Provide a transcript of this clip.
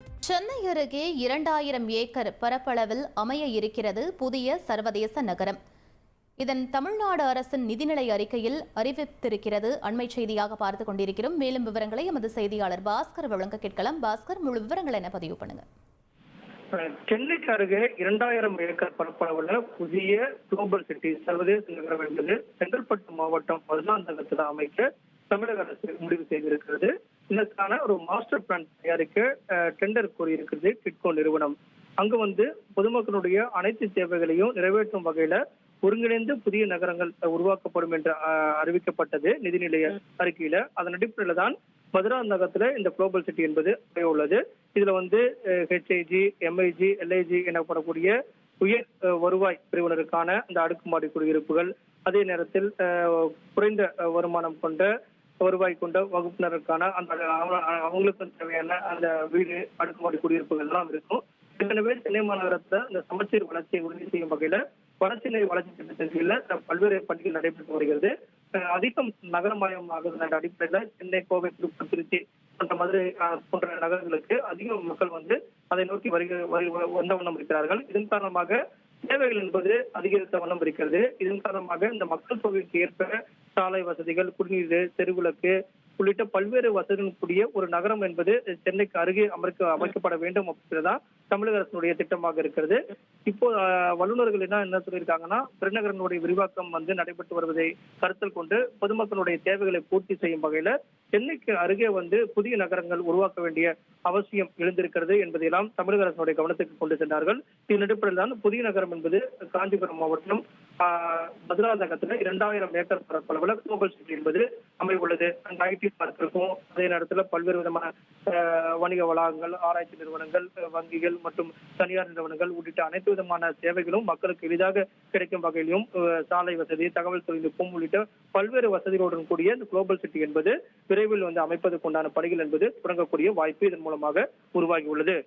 சென்னை அருகே 2000 ஏக்கர் பரப்பளவில் அமைய இருக்கிறது புதிய சர்வதேச நகரம். இதன் தமிழ்நாடு அரசின் நிதிநிலை அறிக்கையில் அறிவித்திருக்கிறது. அண்மை செய்தியாக பார்த்துக் கொண்டிருக்கிறோம். மேலும் விவரங்களை எமது செய்தியாளர் பாஸ்கர் வழங்க கேட்கலாம். பாஸ்கர், முழு விவரங்கள் என்ன பதிவு பண்ணுங்க. சென்னைக்கு அருகே 2000 ஏக்கர் பரப்பளவுள்ள புதிய குளோபல் சிட்டி சர்வதேச நகரம் என்பது செங்கல்பட்டு மாவட்டம் மதுராந்தகத்தில் அமைக்க தமிழக அரசு முடிவு செய்திருக்கிறது. இதற்கான ஒரு மாஸ்டர் பிளான் தயாரிக்க டெண்டர் கோரியிருக்கிறது டிட்கோ நிறுவனம். அங்கு பொதுமக்களுடைய அனைத்து தேவைகளையும் நிறைவேற்றும் வகையில ஒருங்கிணைந்து புதிய நகரங்கள் உருவாக்கப்படும் என்று அறிவிக்கப்பட்டது நிதிநிலை அறிக்கையில. அதன் அடிப்படையில தான் மதுராந்தகத்துல இந்த குளோபல் சிட்டி என்பது உள்ளது. இதுல ஹெச்ஐஜி, எம்ஐஜி, எல்ஐஜி எனப்படக்கூடிய உயர் வருவாய் பிரிவினருக்கான இந்த அடுக்குமாடி குடியிருப்புகள், அதே நேரத்தில் குறைந்த வருமானம் கொண்ட வருவாய் கொண்ட வகுப்பினருக்கான அந்த அவங்களுக்கு தேவையான அந்த வீடு அடுக்குமாடி குடியிருப்புகள் எல்லாம் இருக்கும். ஏற்கனவே சென்னை மாநகரத்துல இந்த சமச்சீர் வளர்ச்சியை உறுதி செய்யும் வகையில வளர்ச்சி வளர்ச்சி திட்டத்தின் கீழ பல்வேறு பணிகள் நடைபெற்று வருகிறது. அதிகம் நகரமயமாகுது என்ற அடிப்படையில சென்னை, கோவை, திருப்பூர், திருச்சி போன்ற மதுரை போன்ற நகரங்களுக்கு அதிக மக்கள் அதை நோக்கி வந்த வண்ணம் இருக்கிறார்கள். இதன் காரணமாக தேவைகள் என்பது அதிகரித்த வண்ணம் இருக்கிறது. இதன் காரணமாக இந்த மக்கள் தொகைக்கு ஏற்ப சாலை வசதிகள், குடிநீர், தெருவிளக்கு உள்ளிட்ட பல்வேறு வசதிகளுடன் கூடிய ஒரு நகரம் என்பது சென்னைக்கு அருகே அமைக்கப்பட வேண்டும் அப்படின்றதான் தமிழக அரசினுடைய திட்டமாக இருக்கிறது. இப்போ வல்லுநர்கள் என்ன சொல்லியிருக்காங்கன்னா, பெருநகரனுடைய விரிவாக்கம் நடைபெற்று வருவதை கருத்தில் கொண்டு பொதுமக்களுடைய தேவைகளை பூர்த்தி செய்யும் வகையில சென்னைக்கு அருகே புதிய நகரங்கள் உருவாக்க வேண்டிய அவசியம் எழுந்திருக்கிறது என்பதையெல்லாம் தமிழக அரசினுடைய கவனத்துக்கு கொண்டு சென்றார்கள். இதன் அடிப்படையில் தான் புதிய நகரம் என்பது காஞ்சிபுரம் மாவட்டம் மதுராந்தகத்துல 2000 ஏக்கர் பரப்பளவுல குளோபல் சிட்டி என்பது அமைவுள்ளது. அங்க ஐடி பார்க் இருக்கும். அதே நேரத்துல பல்வேறு விதமான வணிக வளாகங்கள், ஆராய்ச்சி நிறுவனங்கள், வங்கிகள் மற்றும் தனியார் நிறுவனங்கள் உள்ளிட்ட அனைத்து விதமான சேவைகளும் மக்களுக்கு எளிதாக கிடைக்கும் வகையிலும் சாலை வசதி, தகவல் தொழில்நுட்பம் உள்ளிட்ட பல்வேறு வசதிகளுடன் கூடிய இந்த குளோபல் சிட்டி என்பது விரைவில் அமைப்பதற்குண்டான பணிகள் என்பது தொடங்கக்கூடிய வாய்ப்பு இதன் மூலமாக உருவாகியுள்ளது.